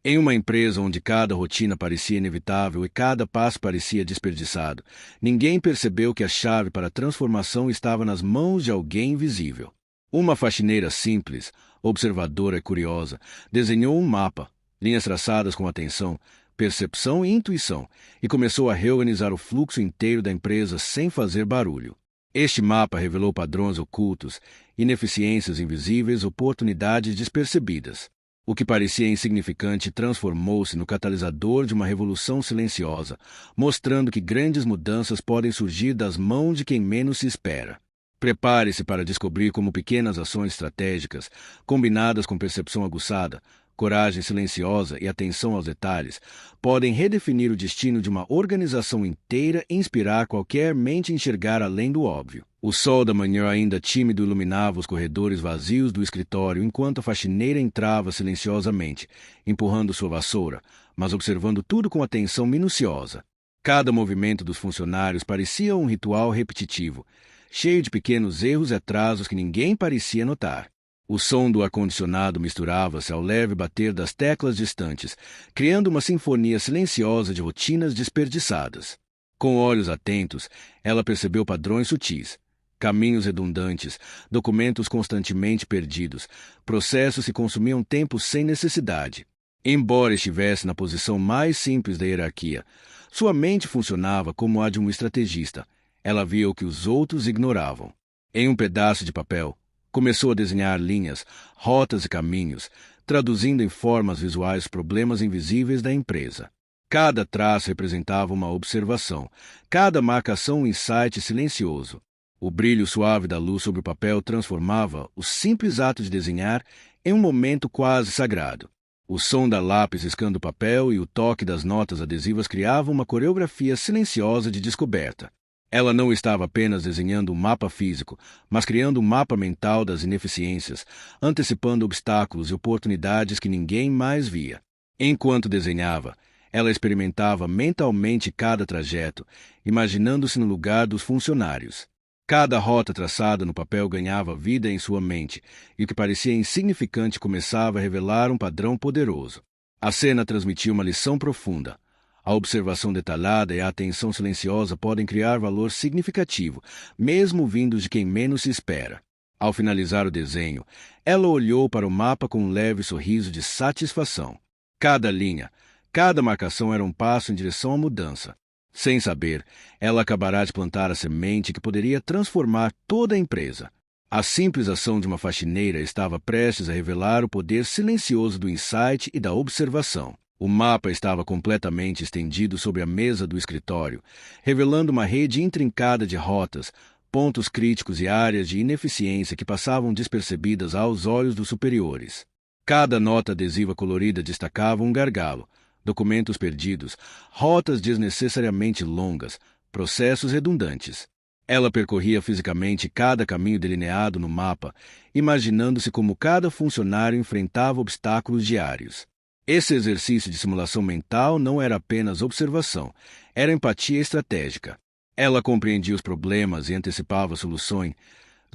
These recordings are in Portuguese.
Em uma empresa onde cada rotina parecia inevitável e cada passo parecia desperdiçado, ninguém percebeu que a chave para a transformação estava nas mãos de alguém invisível. Uma faxineira simples, observadora e curiosa, desenhou um mapa, linhas traçadas com atenção, percepção e intuição, e começou a reorganizar o fluxo inteiro da empresa sem fazer barulho. Este mapa revelou padrões ocultos, ineficiências invisíveis, oportunidades despercebidas. O que parecia insignificante transformou-se no catalisador de uma revolução silenciosa, mostrando que grandes mudanças podem surgir das mãos de quem menos se espera. Prepare-se para descobrir como pequenas ações estratégicas, combinadas com percepção aguçada, coragem silenciosa e atenção aos detalhes, podem redefinir o destino de uma organização inteira e inspirar qualquer mente a enxergar além do óbvio. O sol da manhã ainda tímido iluminava os corredores vazios do escritório enquanto a faxineira entrava silenciosamente, empurrando sua vassoura, mas observando tudo com atenção minuciosa. Cada movimento dos funcionários parecia um ritual repetitivo, cheio de pequenos erros e atrasos que ninguém parecia notar. O som do ar-condicionado misturava-se ao leve bater das teclas distantes, criando uma sinfonia silenciosa de rotinas desperdiçadas. Com olhos atentos, ela percebeu padrões sutis. Caminhos redundantes, documentos constantemente perdidos, processos que consumiam tempo sem necessidade. Embora estivesse na posição mais simples da hierarquia, sua mente funcionava como a de um estrategista. Ela via o que os outros ignoravam. Em um pedaço de papel, começou a desenhar linhas, rotas e caminhos, traduzindo em formas visuais problemas invisíveis da empresa. Cada traço representava uma observação, cada marcação um insight silencioso. O brilho suave da luz sobre o papel transformava o simples ato de desenhar em um momento quase sagrado. O som da lápis riscando o papel e o toque das notas adesivas criavam uma coreografia silenciosa de descoberta. Ela não estava apenas desenhando um mapa físico, mas criando um mapa mental das ineficiências, antecipando obstáculos e oportunidades que ninguém mais via. Enquanto desenhava, ela experimentava mentalmente cada trajeto, imaginando-se no lugar dos funcionários. Cada rota traçada no papel ganhava vida em sua mente, e o que parecia insignificante começava a revelar um padrão poderoso. A cena transmitia uma lição profunda. A observação detalhada e a atenção silenciosa podem criar valor significativo, mesmo vindos de quem menos se espera. Ao finalizar o desenho, ela olhou para o mapa com um leve sorriso de satisfação. Cada linha, cada marcação era um passo em direção à mudança. Sem saber, ela acabará de plantar a semente que poderia transformar toda a empresa. A simples ação de uma faxineira estava prestes a revelar o poder silencioso do insight e da observação. O mapa estava completamente estendido sobre a mesa do escritório, revelando uma rede intrincada de rotas, pontos críticos e áreas de ineficiência que passavam despercebidas aos olhos dos superiores. Cada nota adesiva colorida destacava um gargalo, documentos perdidos, rotas desnecessariamente longas, processos redundantes. Ela percorria fisicamente cada caminho delineado no mapa, imaginando-se como cada funcionário enfrentava obstáculos diários. Esse exercício de simulação mental não era apenas observação, era empatia estratégica. Ela compreendia os problemas e antecipava soluções,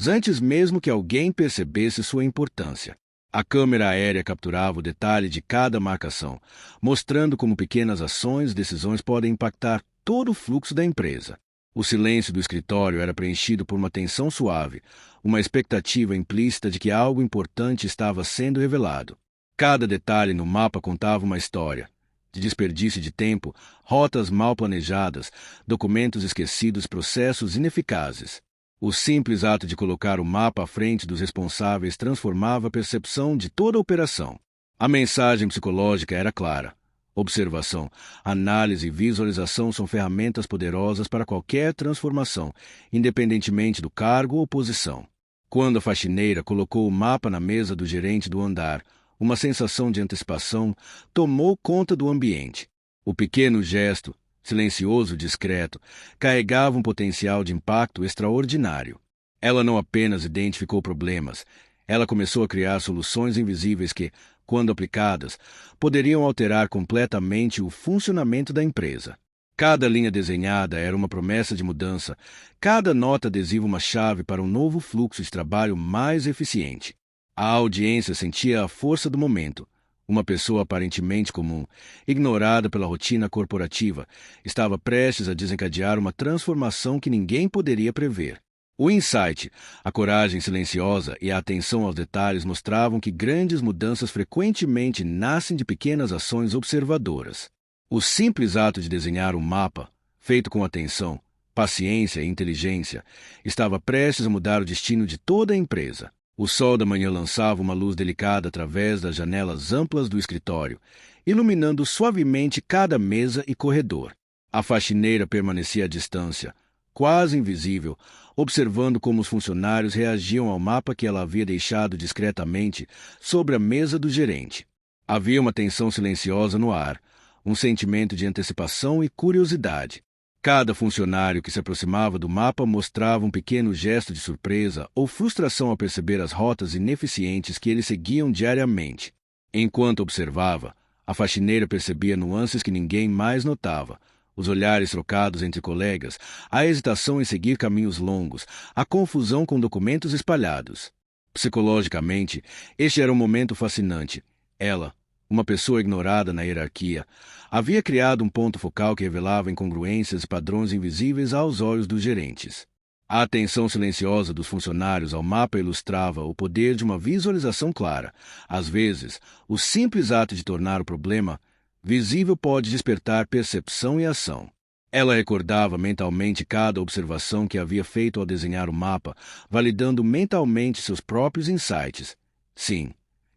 antes mesmo que alguém percebesse sua importância. A câmera aérea capturava o detalhe de cada marcação, mostrando como pequenas ações e decisões podem impactar todo o fluxo da empresa. O silêncio do escritório era preenchido por uma tensão suave, uma expectativa implícita de que algo importante estava sendo revelado. Cada detalhe no mapa contava uma história, de desperdício de tempo, rotas mal planejadas, documentos esquecidos, processos ineficazes. O simples ato de colocar o mapa à frente dos responsáveis transformava a percepção de toda a operação. A mensagem psicológica era clara. Observação, análise e visualização são ferramentas poderosas para qualquer transformação, independentemente do cargo ou posição. Quando a faxineira colocou o mapa na mesa do gerente do andar, uma sensação de antecipação tomou conta do ambiente. O pequeno gesto, silencioso e discreto, carregava um potencial de impacto extraordinário. Ela não apenas identificou problemas, ela começou a criar soluções invisíveis que, quando aplicadas, poderiam alterar completamente o funcionamento da empresa. Cada linha desenhada era uma promessa de mudança, cada nota adesiva uma chave para um novo fluxo de trabalho mais eficiente. A audiência sentia a força do momento. Uma pessoa aparentemente comum, ignorada pela rotina corporativa, estava prestes a desencadear uma transformação que ninguém poderia prever. O insight, a coragem silenciosa e a atenção aos detalhes mostravam que grandes mudanças frequentemente nascem de pequenas ações observadoras. O simples ato de desenhar um mapa, feito com atenção, paciência e inteligência, estava prestes a mudar o destino de toda a empresa. O sol da manhã lançava uma luz delicada através das janelas amplas do escritório, iluminando suavemente cada mesa e corredor. A faxineira permanecia à distância, quase invisível, observando como os funcionários reagiam ao mapa que ela havia deixado discretamente sobre a mesa do gerente. Havia uma tensão silenciosa no ar, um sentimento de antecipação e curiosidade. Cada funcionário que se aproximava do mapa mostrava um pequeno gesto de surpresa ou frustração ao perceber as rotas ineficientes que eles seguiam diariamente. Enquanto observava, a faxineira percebia nuances que ninguém mais notava: os olhares trocados entre colegas, a hesitação em seguir caminhos longos, a confusão com documentos espalhados. Psicologicamente, este era um momento fascinante. Ela, uma pessoa ignorada na hierarquia, havia criado um ponto focal que revelava incongruências e padrões invisíveis aos olhos dos gerentes. A atenção silenciosa dos funcionários ao mapa ilustrava o poder de uma visualização clara. Às vezes, o simples ato de tornar o problema visível pode despertar percepção e ação. Ela recordava mentalmente cada observação que havia feito ao desenhar o mapa, validando mentalmente seus próprios insights. Sim,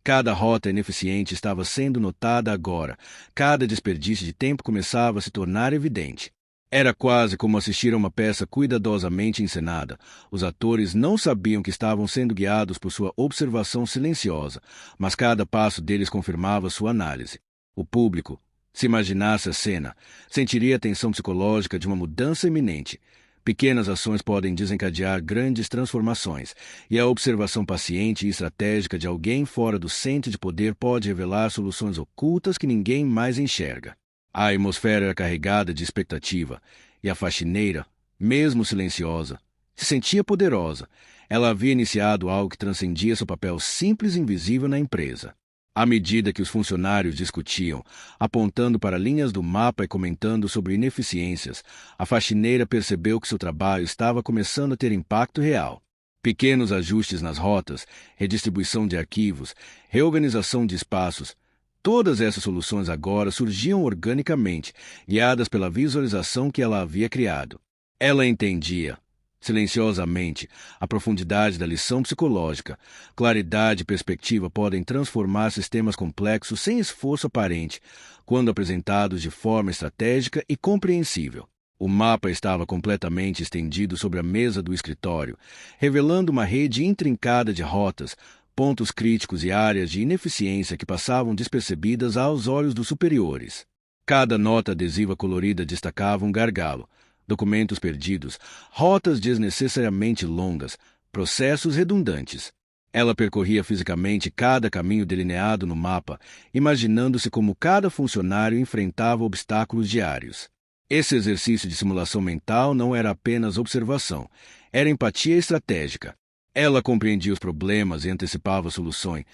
cada rota ineficiente estava sendo notada agora, cada desperdício de tempo começava a se tornar evidente. Era quase como assistir a uma peça cuidadosamente encenada. Os atores não sabiam que estavam sendo guiados por sua observação silenciosa, mas cada passo deles confirmava sua análise. O público, se imaginasse a cena, sentiria a tensão psicológica de uma mudança iminente. Pequenas ações podem desencadear grandes transformações, e a observação paciente e estratégica de alguém fora do centro de poder pode revelar soluções ocultas que ninguém mais enxerga. A atmosfera era carregada de expectativa, e a faxineira, mesmo silenciosa, se sentia poderosa. Ela havia iniciado algo que transcendia seu papel simples e invisível na empresa. À medida que os funcionários discutiam, apontando para linhas do mapa e comentando sobre ineficiências, a faxineira percebeu que seu trabalho estava começando a ter impacto real. Pequenos ajustes nas rotas, redistribuição de arquivos, reorganização de espaços, todas essas soluções agora surgiam organicamente, guiadas pela visualização que ela havia criado. Ela entendia, silenciosamente, a profundidade da lição psicológica. Claridade e perspectiva podem transformar sistemas complexos sem esforço aparente, quando apresentados de forma estratégica e compreensível. O mapa estava completamente estendido sobre a mesa do escritório, revelando uma rede intrincada de rotas, pontos críticos e áreas de ineficiência que passavam despercebidas aos olhos dos superiores. Cada nota adesiva colorida destacava um gargalo, documentos perdidos, rotas desnecessariamente longas, processos redundantes. Ela percorria fisicamente cada caminho delineado no mapa, imaginando-se como cada funcionário enfrentava obstáculos diários. Esse exercício de simulação mental não era apenas observação, era empatia estratégica. Ela compreendia os problemas e antecipava soluções,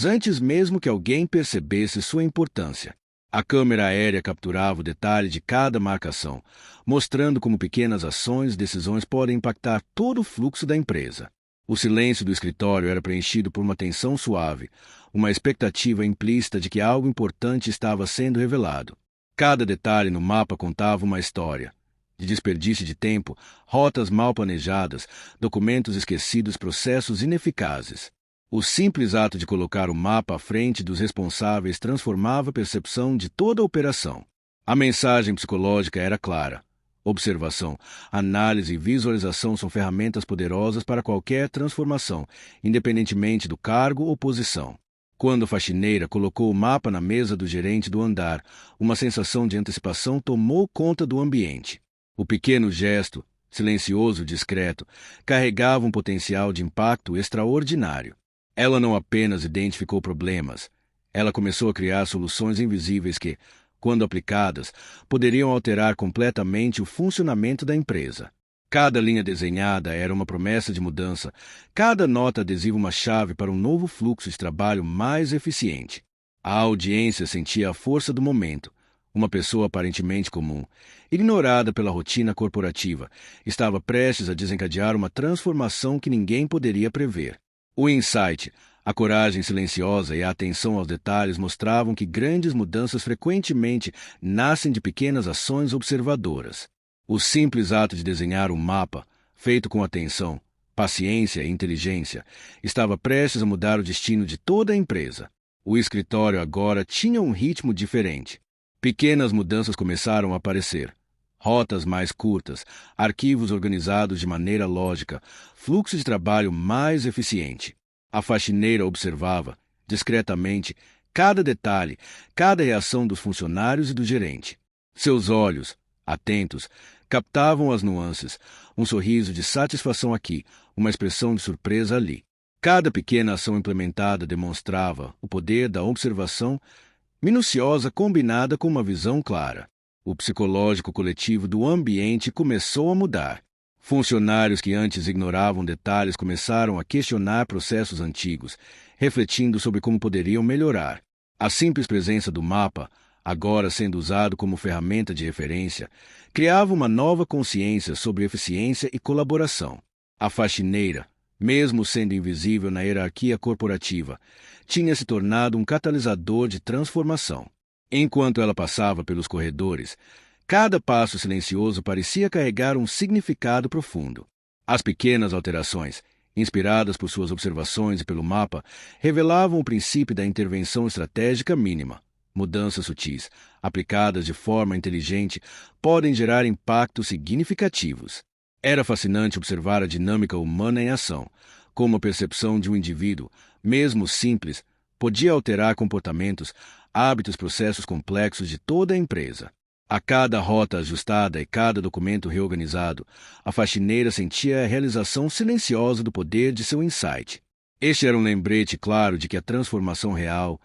antes mesmo que alguém percebesse sua importância. A câmera aérea capturava o detalhe de cada marcação, mostrando como pequenas ações e decisões podem impactar todo o fluxo da empresa. O silêncio do escritório era preenchido por uma tensão suave, uma expectativa implícita de que algo importante estava sendo revelado. Cada detalhe no mapa contava uma história. De desperdício de tempo, rotas mal planejadas, documentos esquecidos, processos ineficazes. O simples ato de colocar o mapa à frente dos responsáveis transformava a percepção de toda a operação. A mensagem psicológica era clara. Observação, análise e visualização são ferramentas poderosas para qualquer transformação, independentemente do cargo ou posição. Quando a faxineira colocou o mapa na mesa do gerente do andar, uma sensação de antecipação tomou conta do ambiente. O pequeno gesto, silencioso e discreto, carregava um potencial de impacto extraordinário. Ela não apenas identificou problemas, ela começou a criar soluções invisíveis que, quando aplicadas, poderiam alterar completamente o funcionamento da empresa. Cada linha desenhada era uma promessa de mudança, cada nota adesiva uma chave para um novo fluxo de trabalho mais eficiente. A audiência sentia a força do momento. Uma pessoa aparentemente comum, ignorada pela rotina corporativa, estava prestes a desencadear uma transformação que ninguém poderia prever. O insight, a coragem silenciosa e a atenção aos detalhes mostravam que grandes mudanças frequentemente nascem de pequenas ações observadoras. O simples ato de desenhar um mapa, feito com atenção, paciência e inteligência, estava prestes a mudar o destino de toda a empresa. O escritório agora tinha um ritmo diferente. Pequenas mudanças começaram a aparecer. Rotas mais curtas, arquivos organizados de maneira lógica, fluxo de trabalho mais eficiente. A faxineira observava, discretamente, cada detalhe, cada reação dos funcionários e do gerente. Seus olhos, atentos, captavam as nuances, um sorriso de satisfação aqui, uma expressão de surpresa ali. Cada pequena ação implementada demonstrava o poder da observação minuciosa combinada com uma visão clara. O psicológico coletivo do ambiente começou a mudar. Funcionários que antes ignoravam detalhes começaram a questionar processos antigos, refletindo sobre como poderiam melhorar. A simples presença do mapa, agora sendo usado como ferramenta de referência, criava uma nova consciência sobre eficiência e colaboração. A faxineira, mesmo sendo invisível na hierarquia corporativa, tinha se tornado um catalisador de transformação. Enquanto ela passava pelos corredores, cada passo silencioso parecia carregar um significado profundo. As pequenas alterações, inspiradas por suas observações e pelo mapa, revelavam o princípio da intervenção estratégica mínima. Mudanças sutis, aplicadas de forma inteligente, podem gerar impactos significativos. Era fascinante observar a dinâmica humana em ação, como a percepção de um indivíduo, mesmo simples, podia alterar comportamentos, hábitos e processos complexos de toda a empresa. A cada rota ajustada e cada documento reorganizado, a faxineira sentia a realização silenciosa do poder de seu insight. Este era um lembrete claro de que a transformação real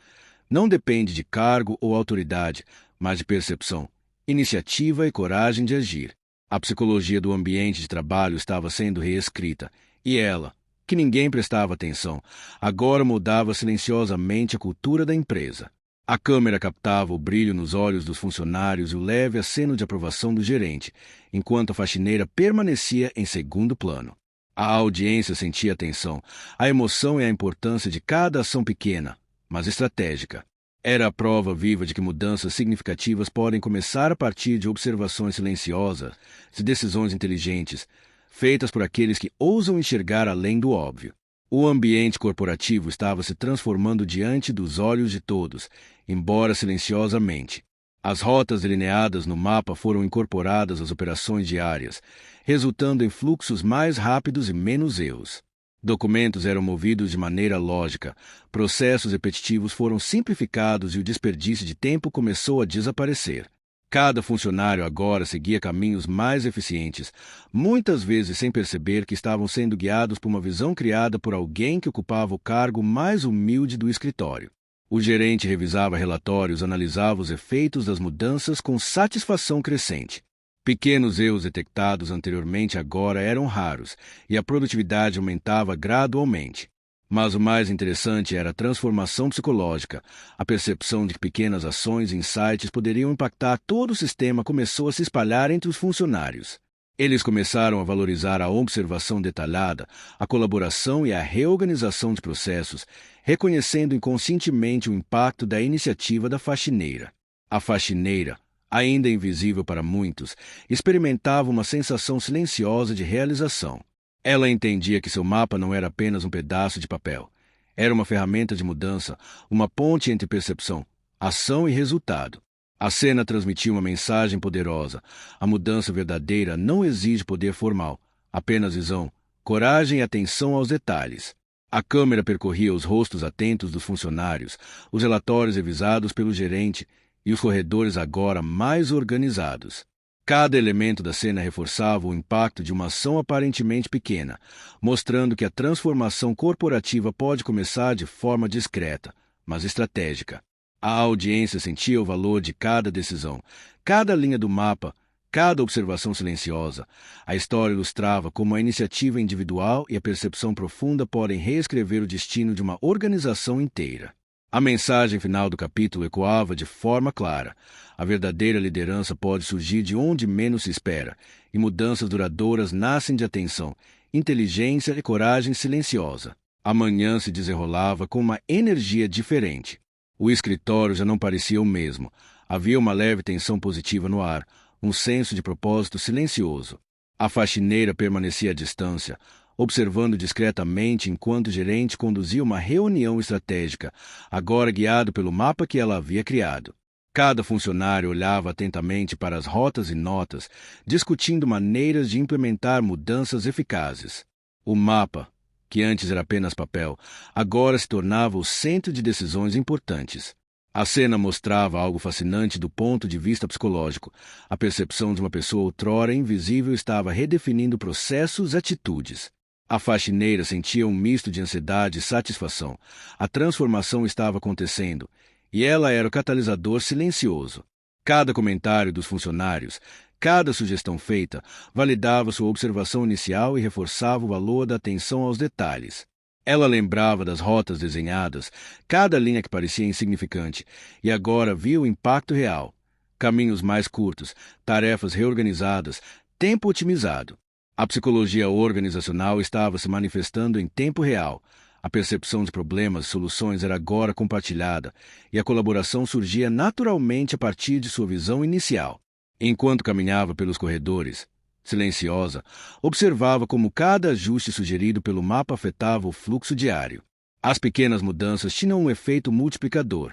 não depende de cargo ou autoridade, mas de percepção, iniciativa e coragem de agir. A psicologia do ambiente de trabalho estava sendo reescrita, e ela, que ninguém prestava atenção, agora mudava silenciosamente a cultura da empresa. A câmera captava o brilho nos olhos dos funcionários e o leve aceno de aprovação do gerente, enquanto a faxineira permanecia em segundo plano. A audiência sentia a tensão, a emoção e a importância de cada ação pequena, mas estratégica. Era a prova viva de que mudanças significativas podem começar a partir de observações silenciosas e decisões inteligentes, feitas por aqueles que ousam enxergar além do óbvio. O ambiente corporativo estava se transformando diante dos olhos de todos, embora silenciosamente. As rotas delineadas no mapa foram incorporadas às operações diárias, resultando em fluxos mais rápidos e menos erros. Documentos eram movidos de maneira lógica, processos repetitivos foram simplificados e o desperdício de tempo começou a desaparecer. Cada funcionário agora seguia caminhos mais eficientes, muitas vezes sem perceber que estavam sendo guiados por uma visão criada por alguém que ocupava o cargo mais humilde do escritório. O gerente revisava relatórios, analisava os efeitos das mudanças com satisfação crescente. Pequenos erros detectados anteriormente agora eram raros, e a produtividade aumentava gradualmente. Mas o mais interessante era a transformação psicológica. A percepção de que pequenas ações e insights poderiam impactar todo o sistema começou a se espalhar entre os funcionários. Eles começaram a valorizar a observação detalhada, a colaboração e a reorganização de processos, reconhecendo inconscientemente o impacto da iniciativa da faxineira. A faxineira, ainda invisível para muitos, experimentava uma sensação silenciosa de realização. Ela entendia que seu mapa não era apenas um pedaço de papel. Era uma ferramenta de mudança, uma ponte entre percepção, ação e resultado. A cena transmitia uma mensagem poderosa. A mudança verdadeira não exige poder formal, apenas visão, coragem e atenção aos detalhes. A câmera percorria os rostos atentos dos funcionários, os relatórios revisados pelo gerente, e os corredores agora mais organizados. Cada elemento da cena reforçava o impacto de uma ação aparentemente pequena, mostrando que a transformação corporativa pode começar de forma discreta, mas estratégica. A audiência sentia o valor de cada decisão, cada linha do mapa, cada observação silenciosa. A história ilustrava como a iniciativa individual e a percepção profunda podem reescrever o destino de uma organização inteira. A mensagem final do capítulo ecoava de forma clara. A verdadeira liderança pode surgir de onde menos se espera, e mudanças duradouras nascem de atenção, inteligência e coragem silenciosa. A manhã se desenrolava com uma energia diferente. O escritório já não parecia o mesmo. Havia uma leve tensão positiva no ar, um senso de propósito silencioso. A faxineira permanecia à distância, observando discretamente enquanto o gerente conduzia uma reunião estratégica, agora guiado pelo mapa que ela havia criado. Cada funcionário olhava atentamente para as rotas e notas, discutindo maneiras de implementar mudanças eficazes. O mapa, que antes era apenas papel, agora se tornava o centro de decisões importantes. A cena mostrava algo fascinante do ponto de vista psicológico. A percepção de uma pessoa outrora invisível estava redefinindo processos e atitudes. A faxineira sentia um misto de ansiedade e satisfação. A transformação estava acontecendo, e ela era o catalisador silencioso. Cada comentário dos funcionários, cada sugestão feita, validava sua observação inicial e reforçava o valor da atenção aos detalhes. Ela lembrava das rotas desenhadas, cada linha que parecia insignificante, e agora via o impacto real. Caminhos mais curtos, tarefas reorganizadas, tempo otimizado. A psicologia organizacional estava se manifestando em tempo real. A percepção de problemas e soluções era agora compartilhada, e a colaboração surgia naturalmente a partir de sua visão inicial. Enquanto caminhava pelos corredores, silenciosa, observava como cada ajuste sugerido pelo mapa afetava o fluxo diário. As pequenas mudanças tinham um efeito multiplicador.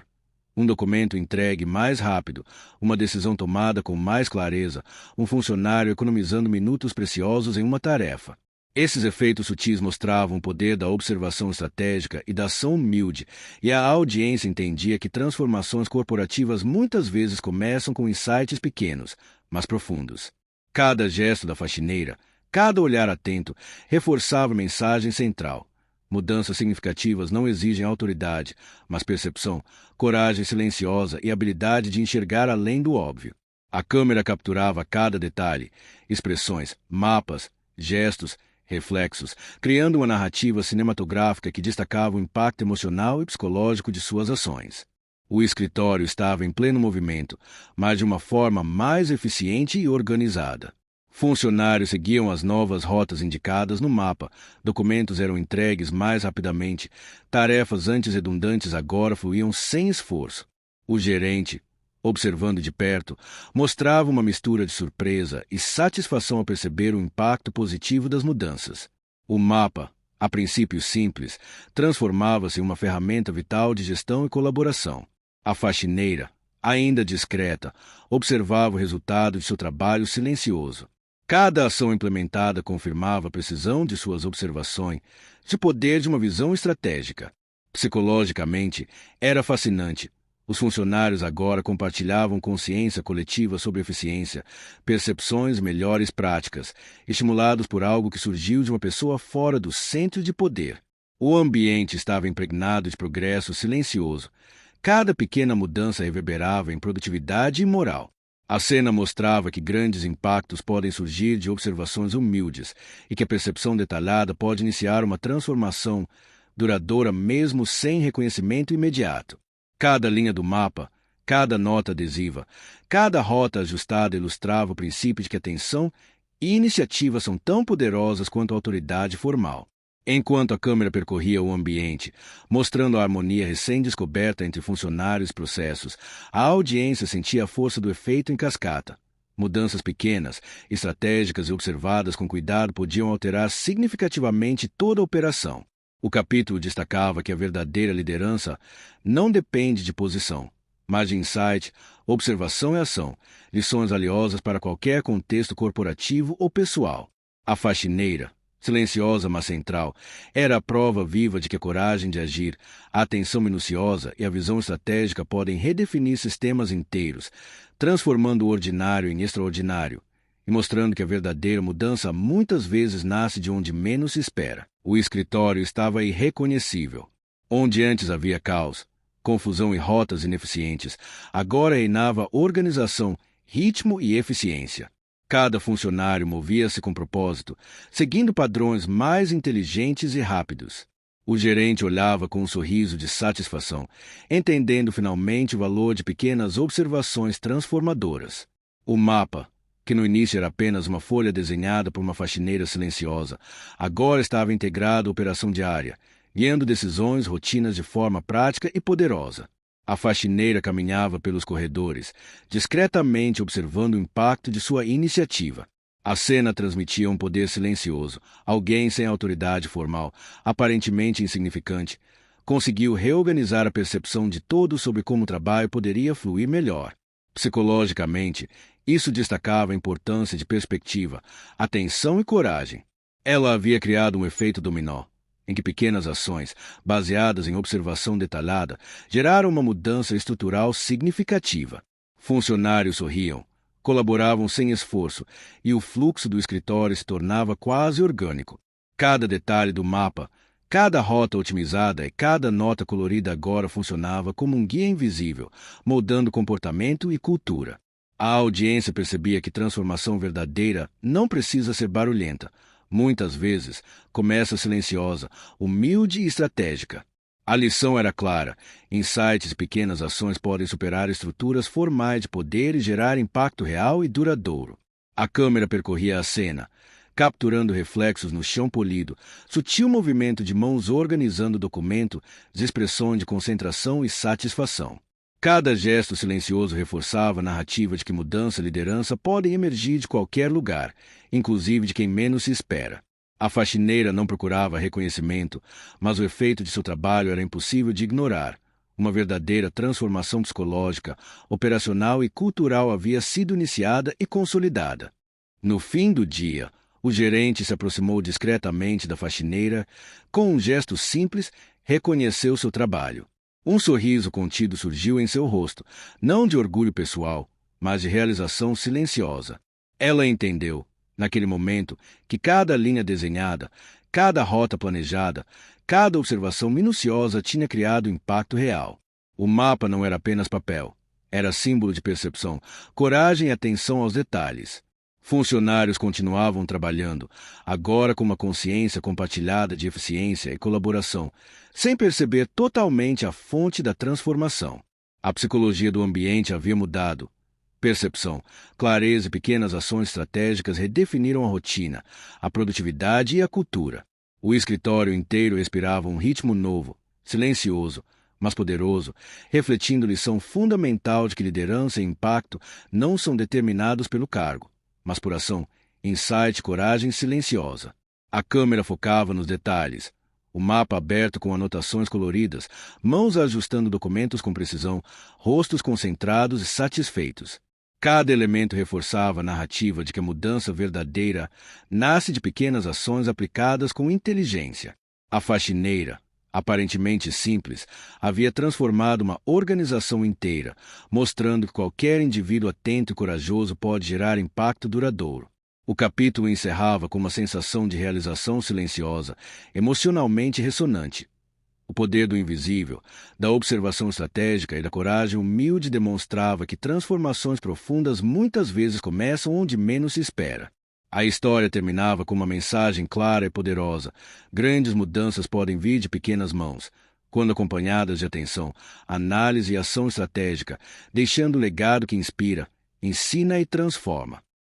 Um documento entregue mais rápido, uma decisão tomada com mais clareza, um funcionário economizando minutos preciosos em uma tarefa. Esses efeitos sutis mostravam o poder da observação estratégica e da ação humilde, e a audiência entendia que transformações corporativas muitas vezes começam com insights pequenos, mas profundos. Cada gesto da faxineira, cada olhar atento, reforçava a mensagem central. Mudanças significativas não exigem autoridade, mas percepção, coragem silenciosa e habilidade de enxergar além do óbvio. A câmera capturava cada detalhe, expressões, mapas, gestos, reflexos, criando uma narrativa cinematográfica que destacava o impacto emocional e psicológico de suas ações. O escritório estava em pleno movimento, mas de uma forma mais eficiente e organizada. Funcionários seguiam as novas rotas indicadas no mapa, documentos eram entregues mais rapidamente, tarefas antes redundantes agora fluíam sem esforço. O gerente, observando de perto, mostrava uma mistura de surpresa e satisfação ao perceber o impacto positivo das mudanças. O mapa, a princípio simples, transformava-se em uma ferramenta vital de gestão e colaboração. A faxineira, ainda discreta, observava o resultado de seu trabalho silencioso. Cada ação implementada confirmava a precisão de suas observações, de poder de uma visão estratégica. Psicologicamente, era fascinante. Os funcionários agora compartilhavam consciência coletiva sobre eficiência, percepções e melhores práticas, estimulados por algo que surgiu de uma pessoa fora do centro de poder. O ambiente estava impregnado de progresso silencioso. Cada pequena mudança reverberava em produtividade e moral. A cena mostrava que grandes impactos podem surgir de observações humildes e que a percepção detalhada pode iniciar uma transformação duradoura mesmo sem reconhecimento imediato. Cada linha do mapa, cada nota adesiva, cada rota ajustada ilustrava o princípio de que atenção e iniciativa são tão poderosas quanto a autoridade formal. Enquanto a câmera percorria o ambiente, mostrando a harmonia recém-descoberta entre funcionários e processos, a audiência sentia a força do efeito em cascata. Mudanças pequenas, estratégicas e observadas com cuidado podiam alterar significativamente toda a operação. O capítulo destacava que a verdadeira liderança não depende de posição, mas de insight, observação e ação, lições valiosas para qualquer contexto corporativo ou pessoal. A faxineira, silenciosa mas central, era a prova viva de que a coragem de agir, a atenção minuciosa e a visão estratégica podem redefinir sistemas inteiros, transformando o ordinário em extraordinário, e mostrando que a verdadeira mudança muitas vezes nasce de onde menos se espera. O escritório estava irreconhecível. Onde antes havia caos, confusão e rotas ineficientes, agora reinava organização, ritmo e eficiência. Cada funcionário movia-se com propósito, seguindo padrões mais inteligentes e rápidos. O gerente olhava com um sorriso de satisfação, entendendo finalmente o valor de pequenas observações transformadoras. O mapa, que no início era apenas uma folha desenhada por uma faxineira silenciosa, agora estava integrado à operação diária, guiando decisões, rotinas de forma prática e poderosa. A faxineira caminhava pelos corredores, discretamente observando o impacto de sua iniciativa. A cena transmitia um poder silencioso. Alguém sem autoridade formal, aparentemente insignificante, conseguiu reorganizar a percepção de todos sobre como o trabalho poderia fluir melhor. Psicologicamente, isso destacava a importância de perspectiva, atenção e coragem. Ela havia criado um efeito dominó, em que pequenas ações, baseadas em observação detalhada, geraram uma mudança estrutural significativa. Funcionários sorriam, colaboravam sem esforço, e o fluxo do escritório se tornava quase orgânico. Cada detalhe do mapa, cada rota otimizada e cada nota colorida agora funcionava como um guia invisível, moldando comportamento e cultura. A audiência percebia que transformação verdadeira não precisa ser barulhenta. Muitas vezes, começa silenciosa, humilde e estratégica. A lição era clara. Insights e pequenas ações podem superar estruturas formais de poder e gerar impacto real e duradouro. A câmera percorria a cena, capturando reflexos no chão polido, sutil movimento de mãos organizando o documento, expressões de concentração e satisfação. Cada gesto silencioso reforçava a narrativa de que mudança e liderança podem emergir de qualquer lugar, inclusive de quem menos se espera. A faxineira não procurava reconhecimento, mas o efeito de seu trabalho era impossível de ignorar. Uma verdadeira transformação psicológica, operacional e cultural havia sido iniciada e consolidada. No fim do dia, o gerente se aproximou discretamente da faxineira. Com um gesto simples, reconheceu seu trabalho. Um sorriso contido surgiu em seu rosto, não de orgulho pessoal, mas de realização silenciosa. Ela entendeu, naquele momento, que cada linha desenhada, cada rota planejada, cada observação minuciosa tinha criado impacto real. O mapa não era apenas papel, era símbolo de percepção, coragem e atenção aos detalhes. Funcionários continuavam trabalhando, agora com uma consciência compartilhada de eficiência e colaboração, sem perceber totalmente a fonte da transformação. A psicologia do ambiente havia mudado. Percepção, clareza e pequenas ações estratégicas redefiniram a rotina, a produtividade e a cultura. O escritório inteiro respirava um ritmo novo, silencioso, mas poderoso, refletindo lição fundamental de que liderança e impacto não são determinados pelo cargo, mas por ação, insight e coragem silenciosa. A câmera focava nos detalhes. O mapa aberto com anotações coloridas, mãos ajustando documentos com precisão, rostos concentrados e satisfeitos. Cada elemento reforçava a narrativa de que a mudança verdadeira nasce de pequenas ações aplicadas com inteligência. A faxineira, aparentemente simples, havia transformado uma organização inteira, mostrando que qualquer indivíduo atento e corajoso pode gerar impacto duradouro. O capítulo encerrava com uma sensação de realização silenciosa, emocionalmente ressonante. O poder do invisível, da observação estratégica e da coragem humilde demonstrava que transformações profundas muitas vezes começam onde menos se espera. A história terminava com uma mensagem clara e poderosa. Grandes mudanças podem vir de pequenas mãos, quando acompanhadas de atenção, análise e ação estratégica, deixando um legado que inspira, ensina e transforma.